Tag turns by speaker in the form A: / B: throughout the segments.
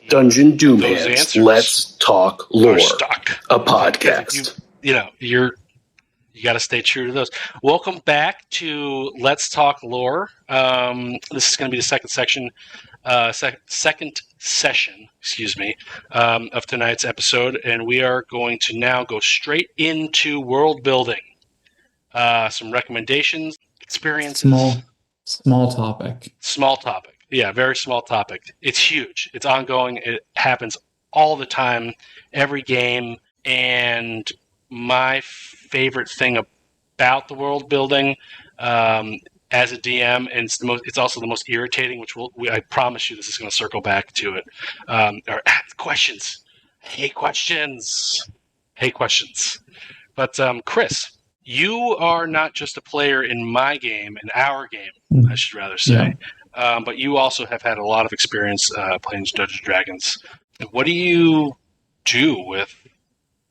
A: Dungeon Doom
B: those
A: Hands.
B: answers
A: Let's talk lore.
B: are stuck.
A: A podcast.
B: You got to stay true to those. Welcome back to Let's Talk Lore. This is going to be the second session, of tonight's episode, and we are going to now go straight into world building. Some recommendations, experiences.
C: Small topic.
B: Small topic. Yeah, very small topic. It's huge. It's ongoing. It happens all the time, every game. And my favorite thing about the world building as a DM, and it's also the most irritating, which I promise you this is going to circle back to it, are questions. Hate questions. But Chris, you are not just a player in my game, in our game, I should rather say, but you also have had a lot of experience playing Dungeons & Dragons. What do you do with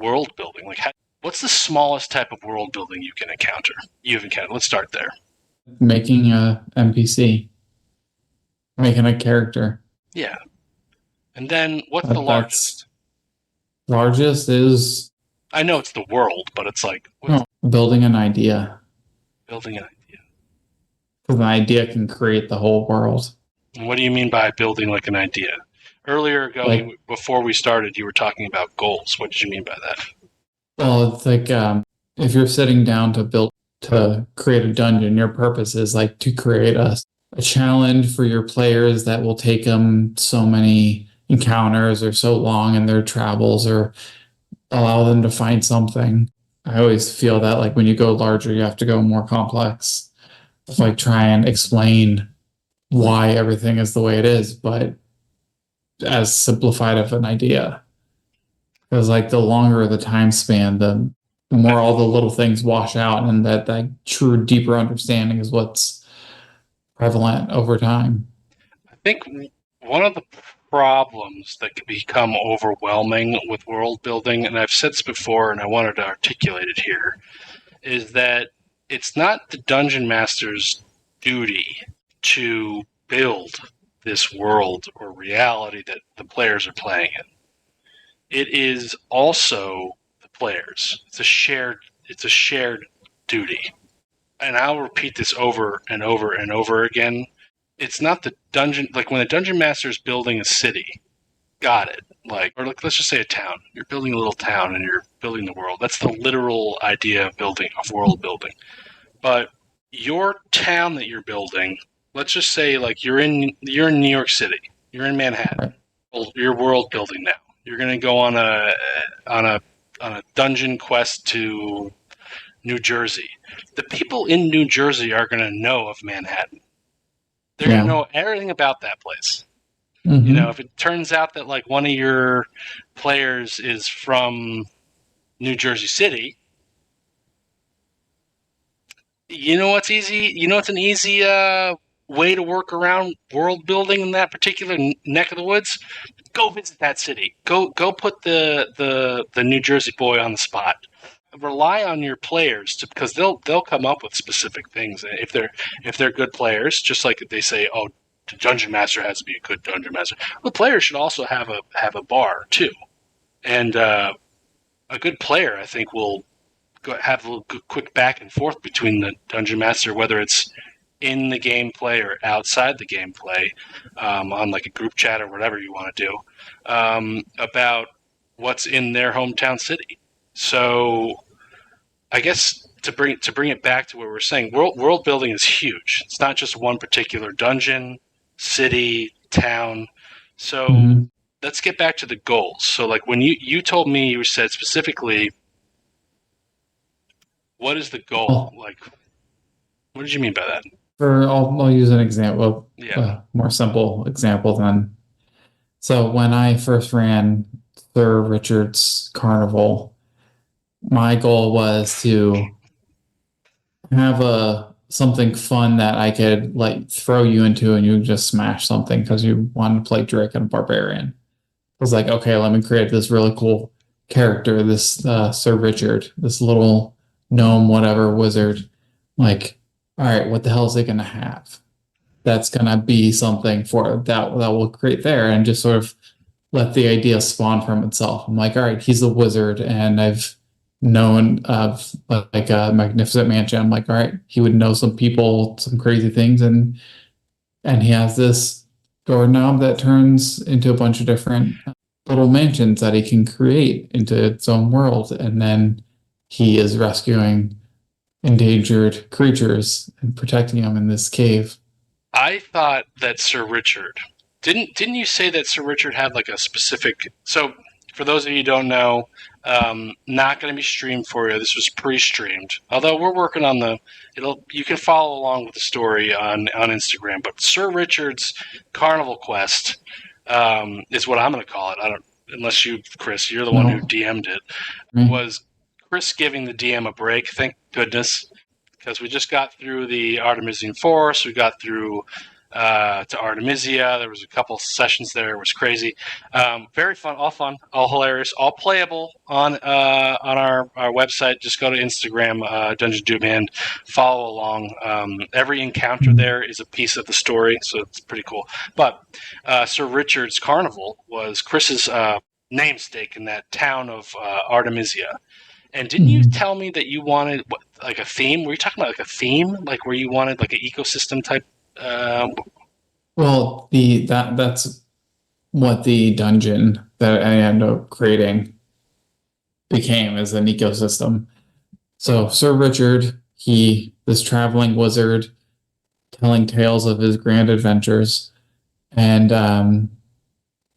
B: world building? Like, what's the smallest type of world building you've encountered? Let's start there.
C: Making a NPC. Making a character.
B: Yeah. And then what's the largest?
C: Largest is...
B: I know it's the world, but it's like...
C: building an idea.
B: Building an idea.
C: Because an idea can create the whole world.
B: And what do you mean by building like an idea? Earlier ago, before we started, you were talking about goals. What did you mean by that?
C: Well, it's like if you're sitting down to create a dungeon, your purpose is like to create a challenge for your players that will take them so many encounters or so long in their travels or allow them to find something. I always feel that like when you go larger, you have to go more complex. Like try and explain why everything is the way it is, but as simplified of an idea. Because like the longer the time span, the more all the little things wash out, and that true deeper understanding is what's prevalent over time.
B: I think one of the problems that can become overwhelming with world building, and I've said this before and I wanted to articulate it here, is that it's not the dungeon master's duty to build this world or reality that the players are playing in. It is also the players. It's a shared duty. And I'll repeat this over and over and over again. It's not the dungeon, like when the dungeon master is building a city, got it. Let's just say a town. You're building a little town and you're building the world. That's the literal idea of world building. But your town that you're building, let's just say like you're in New York City. You're in Manhattan. Well, you're world building now. You're going to go on a dungeon quest to New Jersey. The people in New Jersey are going to know of Manhattan. They're going to know everything about that place. Mm-hmm. You know, if it turns out that like one of your players is from New Jersey City, you know what's easy? You know what's an easy way to work around world building in that particular neck of the woods? Go visit that city. Go put the New Jersey boy on the spot. Rely on your players because they'll come up with specific things if they're good players. Just like they say, oh, the dungeon master has to be a good dungeon master. The players should also have a bar too, and a good player I think will have a little quick back and forth between the dungeon master, whether it's in the gameplay or outside the gameplay, on like a group chat or whatever you want to do, about what's in their hometown city. So I guess to bring it back to what we're saying, world building is huge. It's not just one particular dungeon, city, town. So let's get back to the goals. So like when you told me, you said specifically, what is the goal? Like, what did you mean by that?
C: I'll use an example, more simple example then. So when I first ran Sir Richard's Carnival, my goal was to have something fun that I could like throw you into and you just smash something because you wanted to play Drake and a Barbarian. I was like, okay, let me create this really cool character, this Sir Richard, this little gnome, whatever, wizard. Like, all right, what the hell is it going to have? That's going to be something for that will create there, and just sort of let the idea spawn from itself. I'm like, all right, he's a wizard, and I've known of like a Magnificent Mansion. I'm like, all right, he would know some people, some crazy things, and he has this doorknob that turns into a bunch of different little mansions that he can create into its own world, and then he is rescuing endangered creatures and protecting them in this cave.
B: I thought that Sir Richard didn't you say that Sir Richard had like a specific? So for those of you who don't know, not going to be streamed for you. This was pre-streamed. Although we're working on you can follow along with the story on Instagram. But Sir Richard's Carnival Quest is what I'm going to call it. I don't, unless you, Chris, you're the one who DM'd it. Was Chris giving the DM a break? Thank goodness, because we just got through the Artemisian Forest. We got through to Artemisia. There was a couple sessions there. It was crazy. Very fun, all hilarious, all playable on our website. Just go to Instagram, Dungeon Doom, and follow along. Every encounter there is a piece of the story, so it's pretty cool. But Sir Richard's Carnival was Chris's namesake in that town of Artemisia. And didn't you tell me that you wanted like a theme? Were you talking about like a theme, like where you wanted like an ecosystem type?
C: Well, that's what the dungeon that I ended up creating became, as an ecosystem. So Sir Richard, this traveling wizard telling tales of his grand adventures, and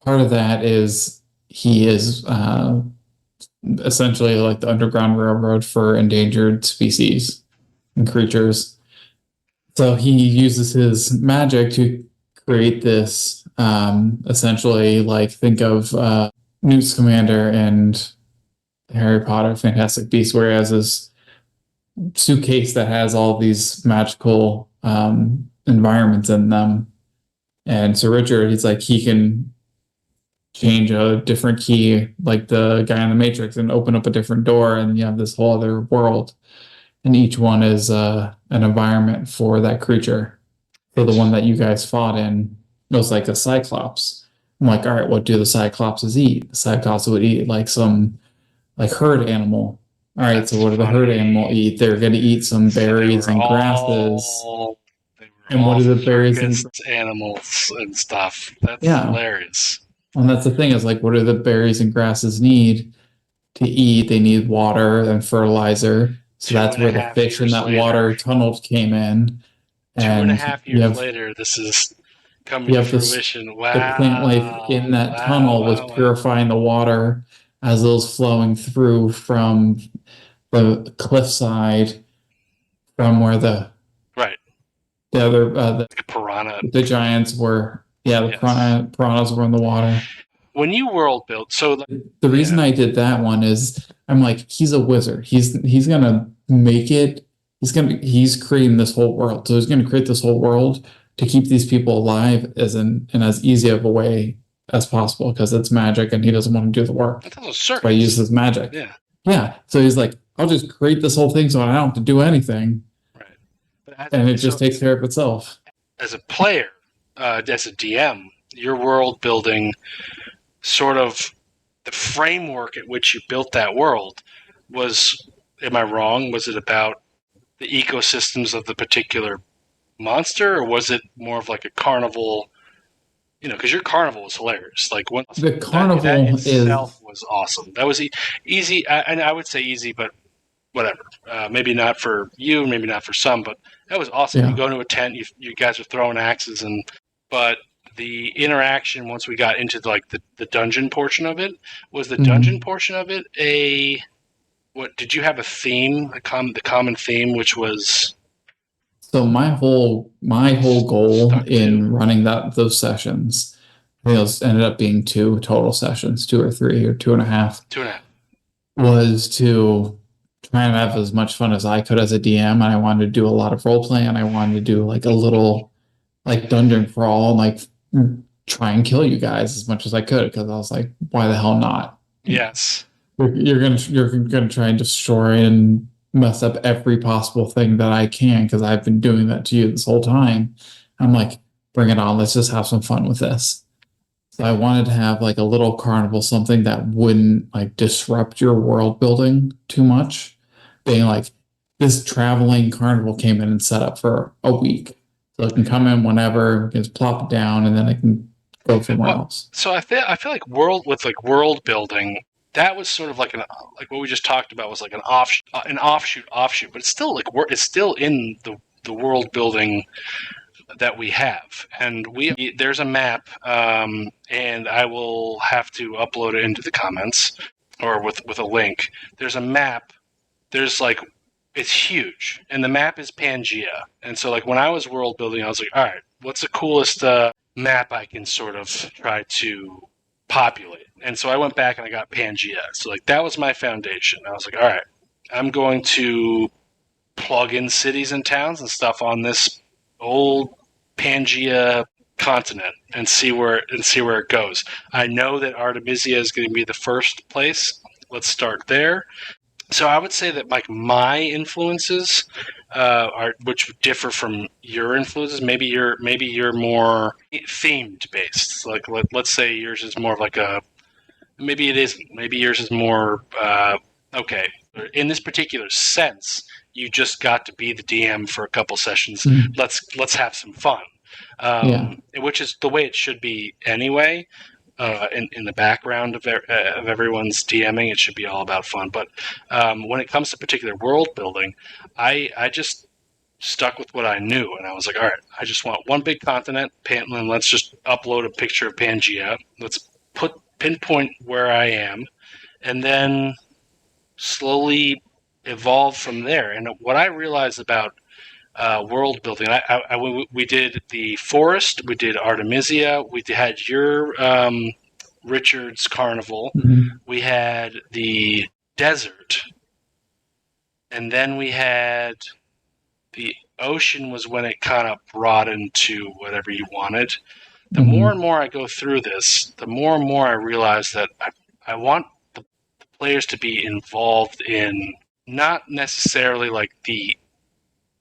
C: part of that is he is essentially like the Underground Railroad for endangered species and creatures. So he uses his magic to create this, essentially, like, think of Newt Scamander and Harry Potter Fantastic Beasts, where he has this suitcase that has all these magical environments in them. And Sir Richard, he's like, he can change a different key, like the guy in the Matrix, and open up a different door, and you have this whole other world. And each one is an environment for that creature. So the one that you guys fought in was like a Cyclops. I'm like, all right, what do the Cyclopses eat? The Cyclops would eat like some like herd animal. All right, so what do the herd animal eat? They're going to eat some berries and grasses. And what do the berries and
B: animals and stuff? That's hilarious.
C: And that's the thing, is like, what do the berries and grasses need to eat? They need water and fertilizer. So that's where the fish in that water tunnel came in.
B: And 2.5 years later, this is coming to fruition. Wow.
C: The plant life in that tunnel was purifying the water as it was flowing through from the cliffside, from where the other the
B: piranha,
C: the giants were. Yeah, the piranhas were in the water.
B: When you world build, so
C: the reason I did that one is I'm like, he's a wizard. He's gonna make it. He's creating this whole world. So he's gonna create this whole world to keep these people alive in as easy of a way as possible, because it's magic and he doesn't want to do the work. So he uses magic. Yeah. So he's like, I'll just create this whole thing so I don't have to do anything. Right. And it just takes care of itself.
B: As a player, as a DM, your world building, sort of the framework at which you built that world was, am I wrong? Was it about the ecosystems of the particular monster, or was it more of like a carnival? You know, because your carnival was hilarious. Like
C: the carnival
B: that itself was awesome. That was easy, and I would say easy, but whatever. Maybe not for you, maybe not for some, but that was awesome. You go into a tent, you guys are throwing axes, but the interaction once we got into like the dungeon portion of it, was the dungeon portion of it what did you have a theme, the common theme, which was?
C: So my whole goal in running those sessions, I think it ended up being 2 total sessions, 2 or 3 or 2.5.
B: 2.5
C: was to try and have as much fun as I could as a DM, and I wanted to do a lot of role play, and I wanted to do like a little like dungeon crawl, and like try and kill you guys as much as I could, because I was like, why the hell not?
B: Yes.
C: You're gonna try and destroy and mess up every possible thing that I can, because I've been doing that to you this whole time. I'm like, bring it on. Let's just have some fun with this. So I wanted to have like a little carnival, something that wouldn't like disrupt your world building too much. Being like this traveling carnival came in and set up for a week. So it can come in whenever, we can just plop it down, and then I can go somewhere else.
B: So I feel like world building, that was sort of like what we just talked about was like an offshoot, but it's still like it's still in the world building that we have, and there's a map, and I will have to upload it into the comments or with a link. There's a map. There's like, it's huge, and the map is Pangea. And so like when I was world building, I was like, all right, what's the coolest map I can sort of try to populate? And so I went back and I got Pangea. So like that was my foundation. I was like, all right, I'm going to plug in cities and towns and stuff on this old Pangea continent and see where it goes. I know that Artemisia is going to be the first place. Let's start there. So I would say that like my influences are, which differ from your influences. Maybe you're more themed based. Like let's say yours is more of like a. Maybe it isn't. Maybe yours is more okay. In this particular sense, you just got to be the DM for a couple sessions.
C: Mm-hmm.
B: Let's have some fun, which is the way it should be anyway. In the background of everyone's DMing, it should be all about fun. But when it comes to particular world building, I just stuck with what I knew, and I was like, all right, I just want one big continent, and let's just upload a picture of Pangea. Let's pinpoint where I am, and then slowly evolve from there. And what I realized about world building, we did the forest, we did Artemisia, we had your Richard's Carnival, we had the desert, and then we had the ocean was when it kind of broadened to whatever you wanted. The more and more I go through this, the more and more I realize that I want the players to be involved in not necessarily like the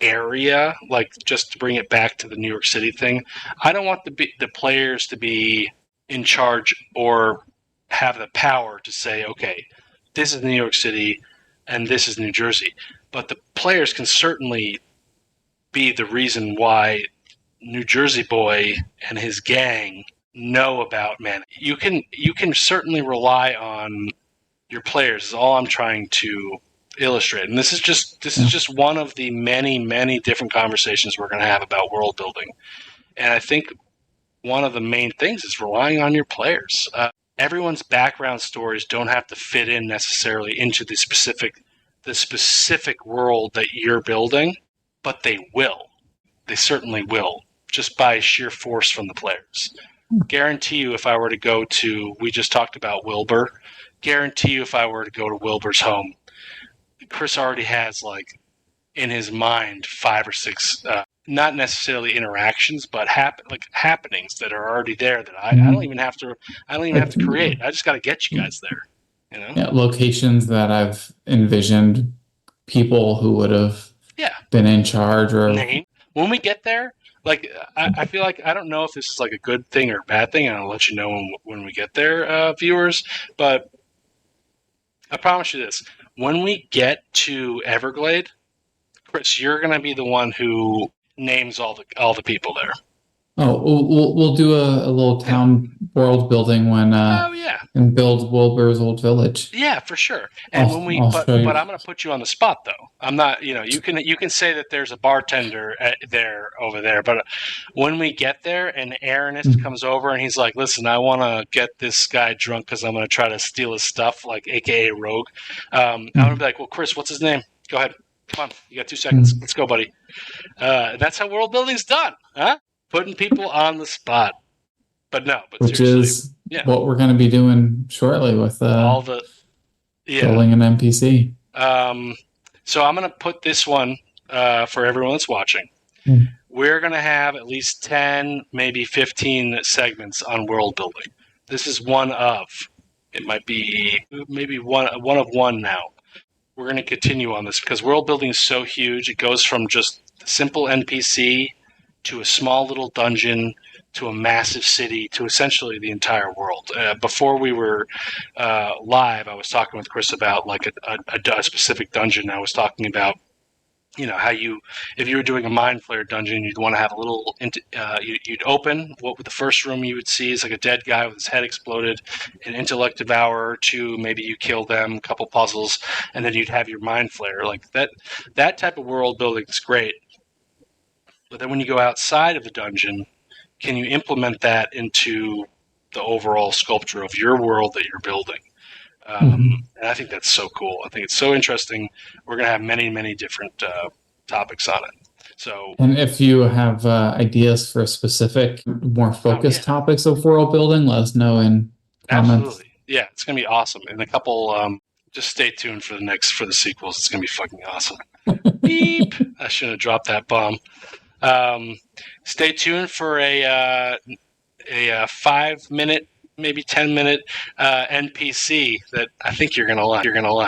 B: area, like just to bring it back to the New York City thing. I don't want the players to be in charge or have the power to say, okay, this is New York City and this is New Jersey. But the players can certainly be the reason why New Jersey boy and his gang know about man. You can certainly rely on your players is all I'm trying to illustrate. And this is just one of the many different conversations we're going to have about world building. And I think one of the main things is relying on your players. Everyone's background stories don't have to fit in necessarily into the specific world that you're building, but they will. They certainly will, just by sheer force from the players. Guarantee you, if I were to go to, we just talked about Wilbur, guarantee you if I were to go to Wilbur's home, Chris already has like in his mind 5 or 6, not necessarily interactions, but happenings that are already there that I don't even have to create. I just got to get you guys there. You know?
C: Yeah, locations that I've envisioned, people who would have been in charge or
B: name. When we get there, like I feel like I don't know if this is like a good thing or a bad thing, and I'll let you know when we get there, viewers. But I promise you this: when we get to Everglade, Chris, you're going to be the one who names all the people there.
C: Oh, we'll do a little town world building when and build Wilbur's old village.
B: Yeah, for sure. And but I'm going to put you on the spot though. I'm not, you can say that there's a bartender over there, but when we get there and Aaronist comes over and he's like, "Listen, I want to get this guy drunk because I'm going to try to steal his stuff, like AKA Rogue." I'm going to be like, "Well, Chris, what's his name? Go ahead. Come on, you got 2 seconds. Let's go, buddy." That's how world building's done, huh? Putting people on the spot. But
C: which is what we're going to be doing shortly with building an NPC.
B: So I'm going to put this one for everyone that's watching. We're going to have at least 10, maybe 15 segments on world building. This is one of. It might be maybe one of one now. We're going to continue on this because world building is so huge. It goes from just simple NPC to a small little dungeon to a massive city to essentially the entire world. Before we were live, I was talking with Chris about like a specific dungeon. I was talking about, you know, how if you were doing a Mind Flayer dungeon, you'd want to have a little, you'd open, what the first room you would see is like a dead guy with his head exploded, an intellect devourer, 2, maybe you kill them, a couple puzzles, and then you'd have your Mind Flayer. Like that type of world building is great. But then when you go outside of the dungeon, can you implement that into the overall sculpture of your world that you're building? And I think that's so cool. I think it's so interesting. We're going to have many, many different topics on it. So,
C: and if you have ideas for specific, more focused topics of world building, let us know in comments.
B: Absolutely. Yeah, it's going to be awesome. In a couple, just stay tuned for the sequels. It's going to be fucking awesome. Beep. I shouldn't have dropped that bomb. Stay tuned for a 5-minute, maybe 10-minute NPC that I think you're gonna like.